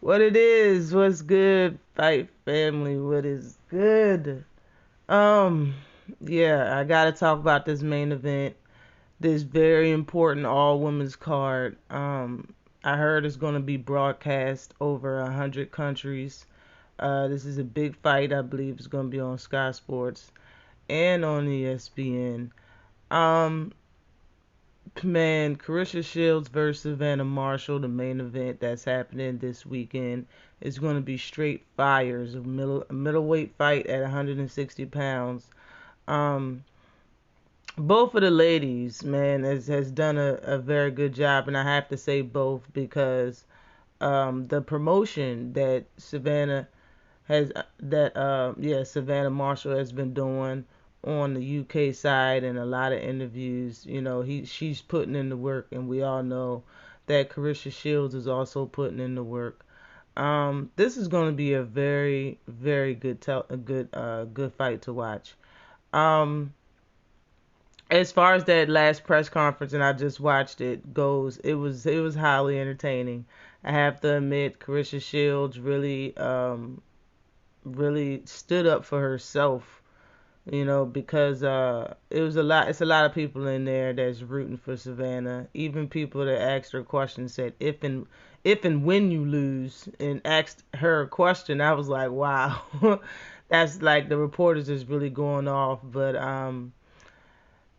What it is, what's good, fight family, what is good? Um, yeah, I gotta talk about this main event, this very important all women's card. I heard it's gonna be broadcast over 100 countries. This is a big fight, I believe it's gonna be on Sky Sports and on ESPN. Um, Man, Claressa Shields versus Savannah Marshall, the main event that's happening this weekend, is going to be straight fires. A middleweight fight at 160 pounds. Um, both of the ladies, man, has done a very good job, and I have to say both because the promotion that Savannah Marshall has been doing on the UK side and a lot of interviews. She's putting in the work, and we all know that Claressa Shields is also putting in the work. This is going to be a very, very good fight to watch. Um, as far as that last press conference, and I just watched it goes, it was highly entertaining. I have to admit, Claressa Shields really stood up for herself, because it's a lot of people in there that's rooting for Savannah. Even people that asked her questions said if and when you lose, and asked her a question. I was like, wow. That's like the reporters is really going off. But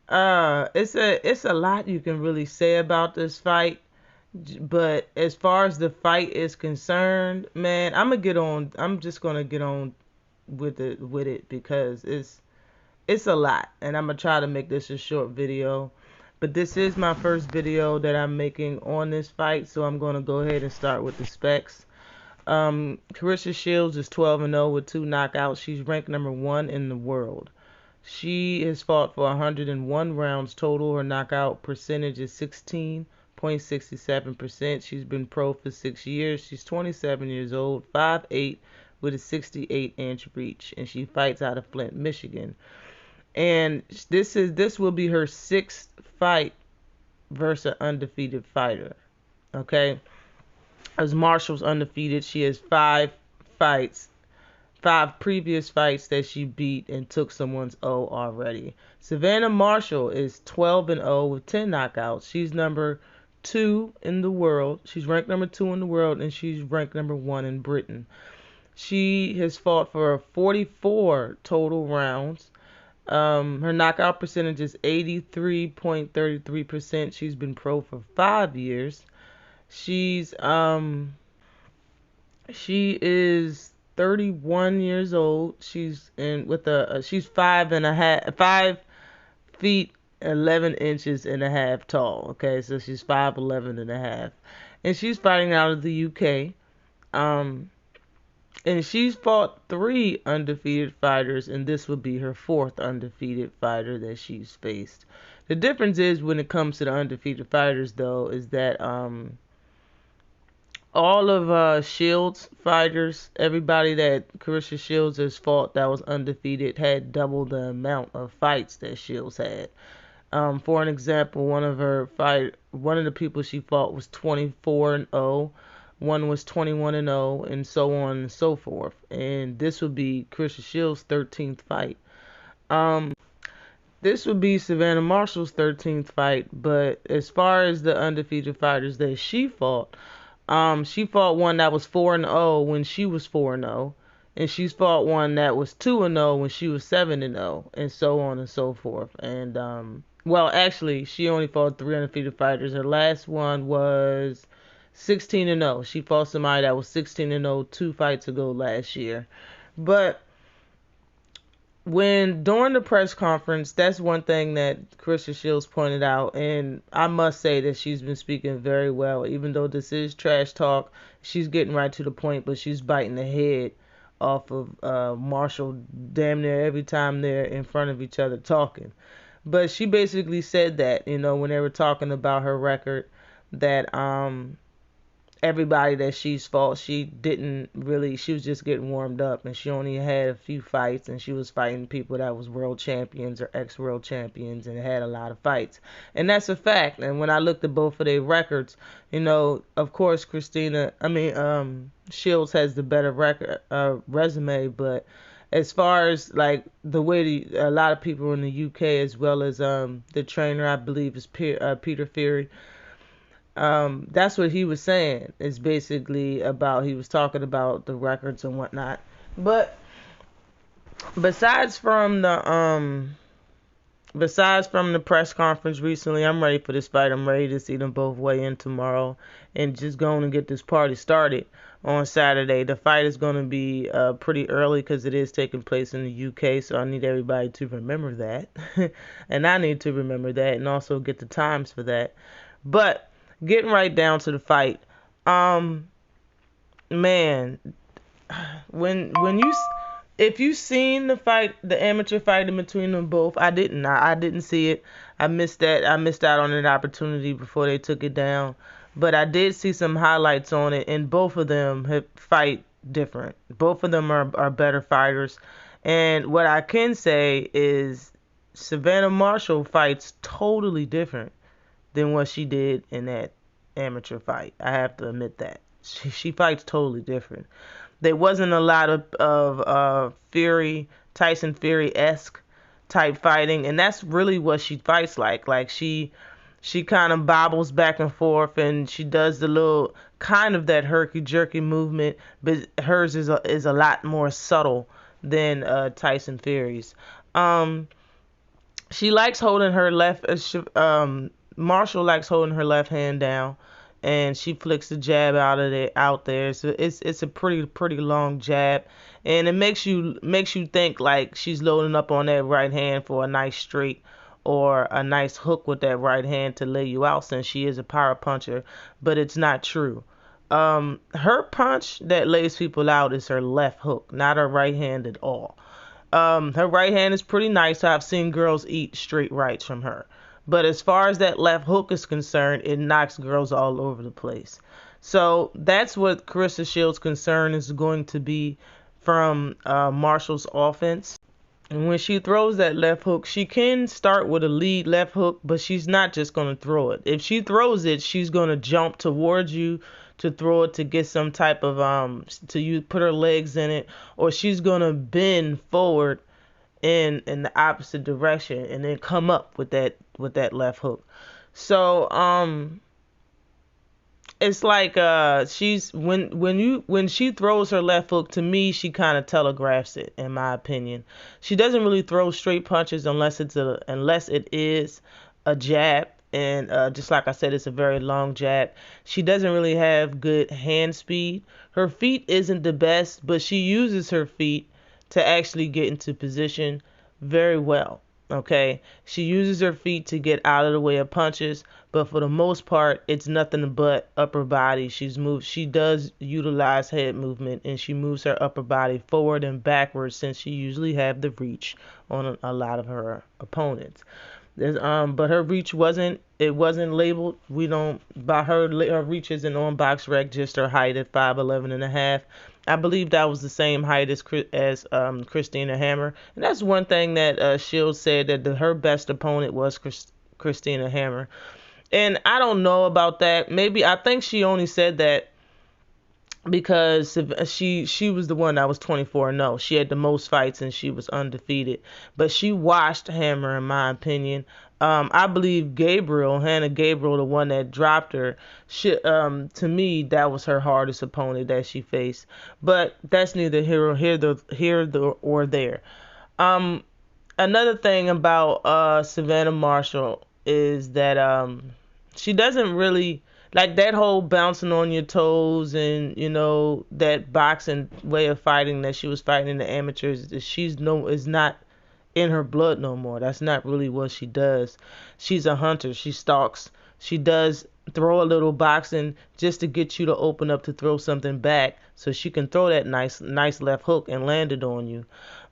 it's a lot you can really say about this fight. But as far as the fight is concerned, man, I'm just gonna get on with it because it's a lot, and I'm gonna try to make this a short video. But this is my first video that I'm making on this fight, so I'm gonna go ahead and start with the specs. Claressa Shields is 12-0 with 2 knockouts. She's ranked number 1 in the world. She has fought for 101 rounds total. Her knockout percentage is 16.67%. She's been pro for 6 years. She's 27 years old, 5'8", with a 68-inch reach, and she fights out of Flint, Michigan. And this will be her 6th fight versus an undefeated fighter. Okay, as Marshall's undefeated, she has fights, 5 previous fights that she beat and took someone's O already. Savannah Marshall is 12-0 with 10 knockouts. She's number 2 in the world. She's ranked number 2 in the world, and she's ranked number 1 in Britain. She has fought for 44 total rounds. Her knockout percentage is 83.33%. She's been pro for 5 years. She is 31 years old. She's 5 feet 11 inches and a half tall. Okay, so she's 5'11 and a half, and she's fighting out of the UK. Um, and she's fought 3 undefeated fighters, and this would be her 4th undefeated fighter that she's faced. The difference is when it comes to the undefeated fighters, though, is that all of Shields fighters, everybody that Claressa Shields has fought that was undefeated had double the amount of fights that Shields had. For an example, one of the people she fought was 24-0. One was 21-0, and so on and so forth. And this would be Claressa Shields' 13th fight. Um, this would be Savannah Marshall's 13th fight. But as far as the undefeated fighters that she fought one that was 4-0 when she was 4-0, and she's fought one that was 2-0 when she was 7-0, and so on and so forth. And well, actually, she only fought 3 undefeated fighters. Her last one was 16-0. She fought somebody that was 16-0 2 fights ago last year. But when during the press conference, that's one thing that Claressa Shields pointed out, and I must say that she's been speaking very well. Even though this is trash talk, she's getting right to the point, but she's biting the head off of Marshall damn near every time they're in front of each other talking. But she basically said that, when they were talking about her record, that everybody that she's fought, she didn't really, she was just getting warmed up, and she only had a few fights, and she was fighting people that was world champions or ex-world champions and had a lot of fights. And that's a fact. And when I looked at both of their records, of course Shields has the better record resume, but as far as like the way a lot of people in the UK, as well as the trainer, I believe is Peter Fury, that's what he was saying. Is basically about, he was talking about the records and whatnot. But besides from the press conference recently, I'm ready for this fight. I'm ready to see them both weigh in tomorrow and just going to get this party started on Saturday. The fight is going to be pretty early because it is taking place in the UK, so I need everybody to remember that. And I need to remember that and also get the times for that. But getting right down to the fight, man, when you if you seen the fight, the amateur fight in between them both, I didn't see it. I missed that. I missed out on an opportunity before they took it down. But I did see some highlights on it, and both of them fight different. Both of them are better fighters. And what I can say is Savannah Marshall fights totally different than what she did in that amateur fight. I have to admit that. She fights totally different. There wasn't a lot of Tyson Fury-esque type fighting, and that's really what she fights like. Like she kind of bobbles back and forth, and she does the little kind of that herky-jerky movement, but hers is a lot more subtle than Tyson Fury's. She likes holding her left. Marshall likes holding her left hand down, and she flicks the jab out there. So it's a pretty long jab, and it makes you think like she's loading up on that right hand for a nice straight or a nice hook with that right hand to lay you out, since she is a power puncher. But it's not true. Her punch that lays people out is her left hook, not her right hand at all. Her right hand is pretty nice. I've seen girls eat straight rights from her. But as far as that left hook is concerned, it knocks girls all over the place. So that's what Claressa Shields' concern is going to be from Marshall's offense. And when she throws that left hook, she can start with a lead left hook, but she's not just going to throw it. If she throws it, she's going to jump towards you to throw it to get some type of put her legs in it, or she's going to bend forward in the opposite direction and then come up with that left hook. So it's like she's when she throws her left hook, to me she kind of telegraphs it, in my opinion. She doesn't really throw straight punches unless it is a jab, and just like I said, it's a very long jab. She doesn't really have good hand speed. Her feet isn't the best, but she uses her feet to actually get into position very well. Okay, she uses her feet to get out of the way of punches, but for the most part, it's nothing but upper body. She does utilize head movement, and she moves her upper body forward and backwards, since she usually have the reach on a lot of her opponents. But her reach wasn't labeled. We don't, by her reach isn't on BoxRec, just her height at 5'11 and a half. I believe that was the same height as Christina Hammer, and that's one thing that Shields said, that her best opponent was Christina Hammer. And I don't know about that. Maybe, I think she only said that because she was the one that was 24-0. She had the most fights and she was undefeated. But she washed Hammer, in my opinion. I believe Hannah Gabriel, the one that dropped her, to me, that was her hardest opponent that she faced. But that's neither here or there. Another thing about Savannah Marshall is that she doesn't really like that whole bouncing on your toes, and that boxing way of fighting that she was fighting in the amateurs. Is not in her blood no more. That's not really what she does. She's a hunter. She stalks. She does throw a little boxing just to get you to open up to throw something back, so she can throw that nice left hook and land it on you.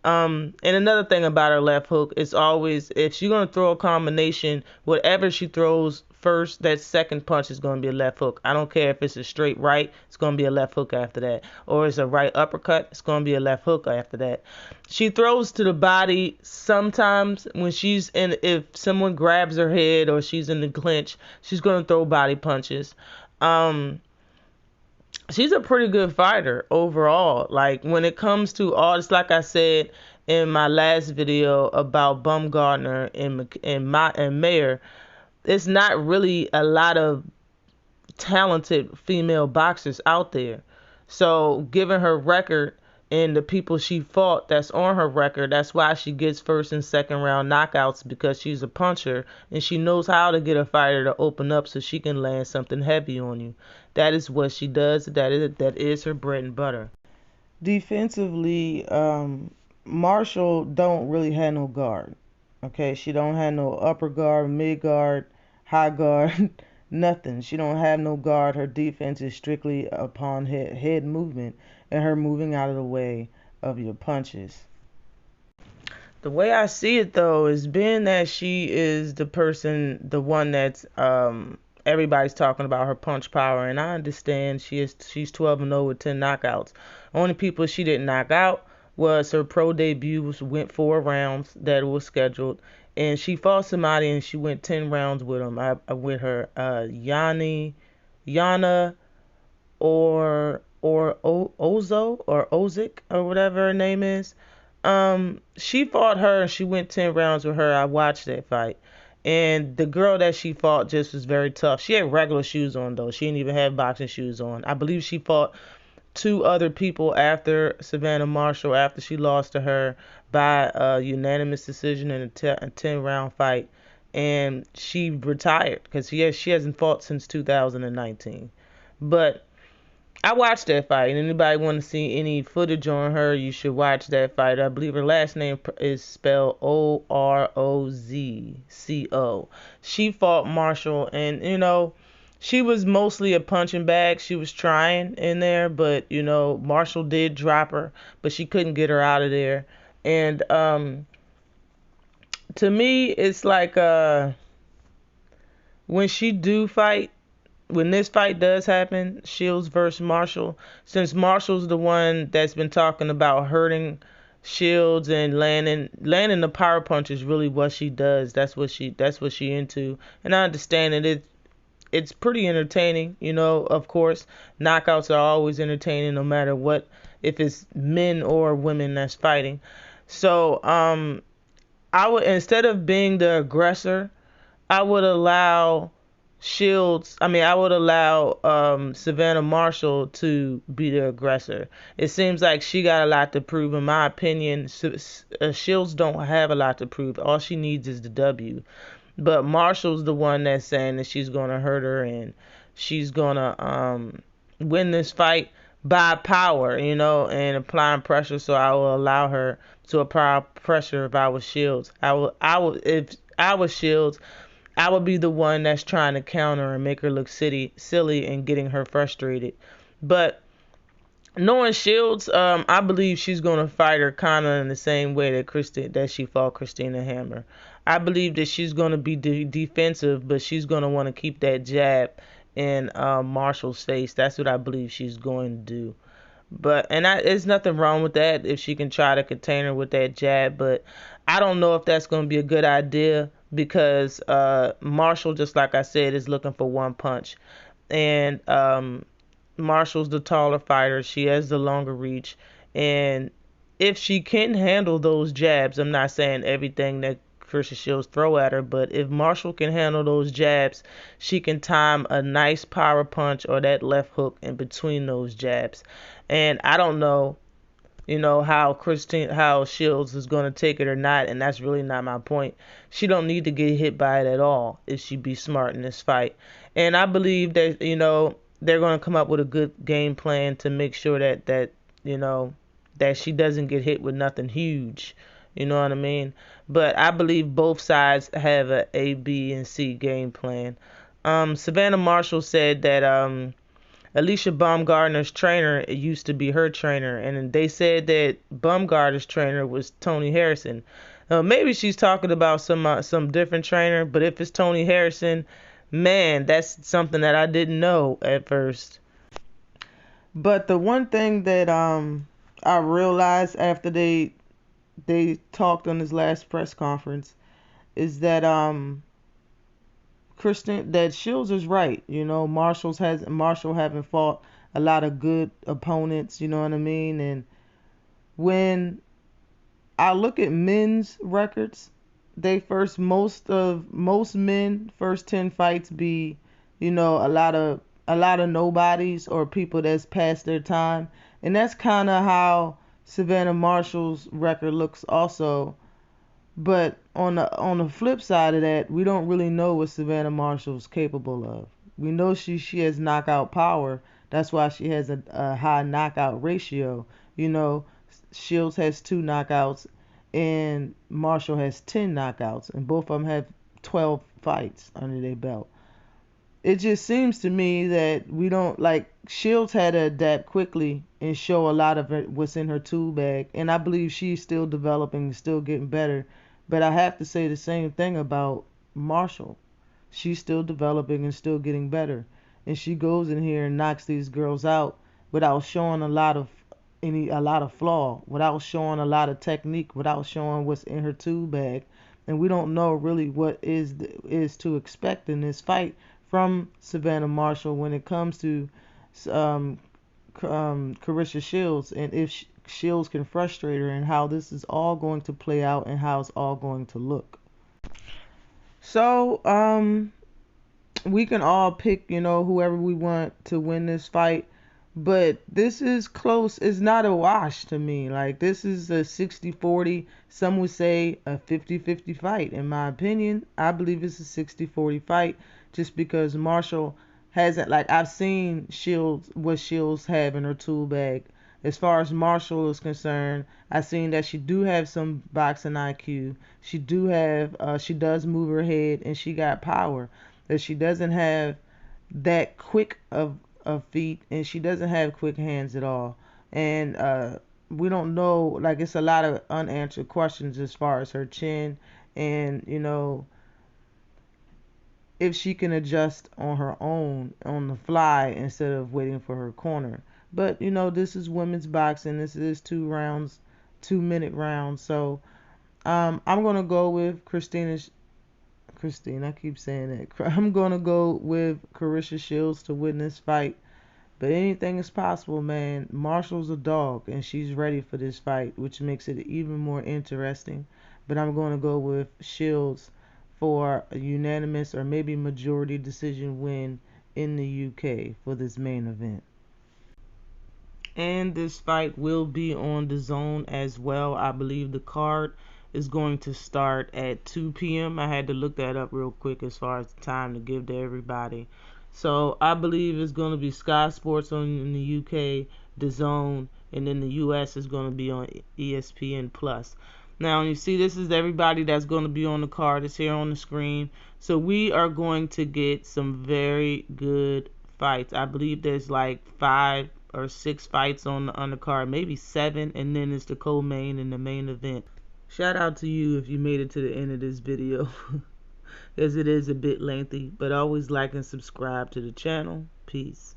And another thing about her left hook is always, if she's gonna throw a combination, whatever she throws first, that second punch is gonna be a left hook. I don't care if it's a straight right, it's gonna be a left hook after that, or it's a right uppercut, it's gonna be a left hook after that. She throws to the body sometimes when she's in. If someone grabs her head or she's in the clinch, she's gonna throw body punches. Um, she's a pretty good fighter overall. Like when it comes to all, it's like I said in my last video about Bumgardner and Mayer. It's not really a lot of talented female boxers out there. So given her record and the people she fought that's on her record, that's why she gets first and second round knockouts, because she's a puncher and she knows how to get a fighter to open up so she can land something heavy on you. That is what she does. That is her bread and butter. Defensively, Marshall don't really have no guard. Okay, she don't have no upper guard, mid guard, high guard, nothing. She don't have no guard. Her defense is strictly upon head movement and her moving out of the way of your punches. The way I see it though is, being that she is the one that's everybody's talking about her punch power, and I understand she's 12-0 with 10 knockouts. Only people she didn't knock out was her pro debut, went 4 rounds that was scheduled, and she fought somebody and she went 10 rounds with him. With her Yana Ozo or Ozik or whatever her name is. She fought her and she went 10 rounds with her. I watched that fight. And the girl that she fought just was very tough. She had regular shoes on though. She didn't even have boxing shoes on. I believe she fought 2 other people after Savannah Marshall, after she lost to her by a unanimous decision in a 10-round fight. And she retired because she hasn't fought since 2019. But I watched that fight, and anybody want to see any footage on her, you should watch that fight. I believe her last name is spelled Orozco. She fought Marshall, and she was mostly a punching bag. She was trying in there, but Marshall did drop her, but she couldn't get her out of there. And to me, it's like when she do fight, when this fight does happen, Shields versus Marshall, since Marshall's the one that's been talking about hurting Shields and landing the power punch is really what she does. That's what she into. And I understand that it's pretty entertaining, of course. Knockouts are always entertaining no matter what, if it's men or women that's fighting. So, I would, instead of being the aggressor, I would allow I would allow Savannah Marshall to be the aggressor. It seems like she got a lot to prove, in my opinion. Shields don't have a lot to prove. All she needs is the W. But Marshall's the one that's saying that she's going to hurt her and she's going to win this fight by power, and applying pressure. So I will allow her to apply pressure if I was Shields. If I was Shields, I would be the one that's trying to counter and make her look silly and getting her frustrated. But knowing Shields, I believe she's gonna fight her kind of in the same way that she fought Christina Hammer. I believe that she's gonna be defensive, but she's gonna want to keep that jab in Marshall's face. That's what I believe she's going to do. There's nothing wrong with that if she can try to contain her with that jab, but I don't know if that's going to be a good idea because Marshall, just like I said, is looking for one punch. And Marshall's the taller fighter. She has the longer reach. And if she can handle those jabs, I'm not saying everything that Claressa Shields throw at her, but if Marshall can handle those jabs, she can time a nice power punch or that left hook in between those jabs. And I don't know, how Shields is going to take it or not, and that's really not my point. She don't need to get hit by it at all if she be smart in this fight. And I believe that, they're going to come up with a good game plan to make sure that she doesn't get hit with nothing huge. You know what I mean? But I believe both sides have a B, and C game plan. Savannah Marshall said that Alicia Baumgartner's trainer used to be her trainer, and they said that Baumgartner's trainer was Tony Harrison. Maybe she's talking about some different trainer, but if it's Tony Harrison, man, that's something that I didn't know at first. But the one thing that I realized after they talked on his last press conference is that Kristen, that Shields is right. You know, Marshall haven't fought a lot of good opponents. You know what I mean? And when I look at men's records, they first most men first 10 fights be, you know, a lot of nobodies or people that's past their time, and that's kind of how Savannah Marshall's record looks also. But on the flip side of that, we don't really know what Savannah Marshall's capable of. We know she has knockout power. That's why she has a high knockout ratio. You know, Shields has 2 knockouts, and Marshall has 10 knockouts, and both of them have 12 fights under their belt. It just seems to me that we don't like Shields had to adapt quickly and show a lot of what's in her tool bag, and I believe she's still developing and still getting better. But I have to say the same thing about Marshall. She's still developing and still getting better, and she goes in here and knocks these girls out without showing a lot of flaw, without showing a lot of technique, without showing what's in her tool bag, and we don't know really what is to expect in this fight from Savannah Marshall when it comes to um, Claressa Shields, and if Shields can frustrate her, and how this is all going to play out and how it's all going to look. So we can all pick, you know, whoever we want to win this fight, but this is close. It's not a wash to me. Like, this is a 60-40. Some would say a 50-50 fight. In my opinion, I believe it's a 60-40 fight just because Marshall hasn't, like, I've seen what Shields have in her tool bag. As far as Marshall is concerned, I've seen that she do have some boxing IQ. She does move her head, and she got power. That she doesn't have that quick of feet, and she doesn't have quick hands at all. And we don't know, like, it's a lot of unanswered questions as far as her chin, and you know, if she can adjust on her own on the fly instead of waiting for her corner. But you know, this is women's boxing. This is 2 rounds, 2-minute rounds. So I'm gonna go with Christine. I keep saying that. I'm gonna go with Claressa Shields to win this fight. But anything is possible, man. Marshall's a dog, and she's ready for this fight, which makes it even more interesting. But I'm going to go with Shields for a unanimous or maybe majority decision win in the UK for this main event. And this fight will be on the zone as well. I believe the card is going to start at 2 p.m. I had to look that up real quick as far as the time to give to everybody. So I believe it's going to be Sky Sports in the UK, the zone, and in the US is going to be on ESPN Plus. Now you see, this is everybody that's going to be on the card. It's here on the screen. So we are going to get some very good fights. I believe there's like 5 or 6 fights on the undercard, maybe 7, and then it's the co-main and the main event. Shout out to you if you made it to the end of this video, as it is a bit lengthy, but always like and subscribe to the channel. Peace.